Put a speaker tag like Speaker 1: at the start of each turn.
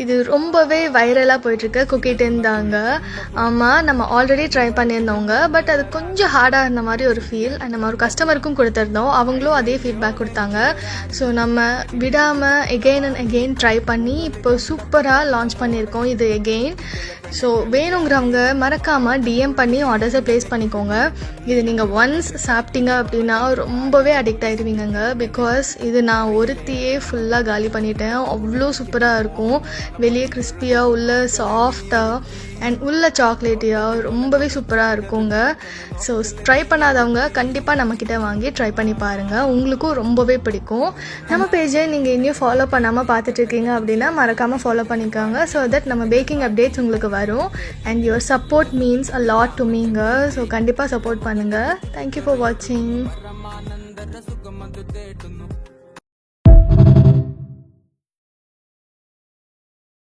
Speaker 1: இது ரொம்பவே வைரலாக போயிட்டுருக்கு குக்கி டென் தாங்க. ஆமாம், நம்ம ஆல்ரெடி ட்ரை பண்ணியிருந்தோங்க. பட் அது கொஞ்சம் ஹார்டாக இருந்த மாதிரி ஒரு ஃபீல். அண்ட் நம்ம ஒரு கஸ்டமருக்கும் கொடுத்துருந்தோம், அவங்களும் அதே ஃபீட்பேக் கொடுத்தாங்க. ஸோ நம்ம விடாமல் எகெயின் அண்ட் எகெயின் ட்ரை பண்ணி இப்போ சூப்பராக லான்ச் பண்ணியிருக்கோம் இது எகெயின். ஸோ வேணுங்கிறவங்க மறக்காமல் டிஎம் பண்ணி ஆர்டர்ஸை ப்ளேஸ் பண்ணிக்கோங்க. இது நீங்கள் ஒன்ஸ் சாப்பிட்டீங்க அப்படின்னா ரொம்பவே அடிக்ட் ஆகிடுவீங்கங்க. பிகாஸ் இது நான் ஒருத்தியே ஃபுல்லாக காலி பண்ணிட்டேன். அவ்வளோ சூப்பராக இருக்கும். வெளியே கிறிஸ்பியாக, உள்ள சாஃப்டாக அண்ட் உள்ள சாக்லேட்டியாக ரொம்பவே சூப்பராக இருக்குங்க. ஸோ ட்ரை பண்ணாதவங்க கண்டிப்பாக நம்மக்கிட்ட வாங்கி ட்ரை பண்ணி பாருங்கள், உங்களுக்கும் ரொம்பவே பிடிக்கும். நம்ம பேஜை நீங்கள் இன்னும் ஃபாலோ பண்ணாமல் பார்த்துட்ருக்கீங்க அப்படின்னா மறக்காமல் ஃபாலோ பண்ணிக்கோங்க. ஸோ தட் நம்ம பேக்கிங் அப்டேட்ஸ் உங்களுக்கு வரும். And your support means a lot to மீங்க. ஸோ கண்டிப்பாக சப்போர்ட் பண்ணுங்கள். தேங்க்யூ ஃபார் வாட்சிங்.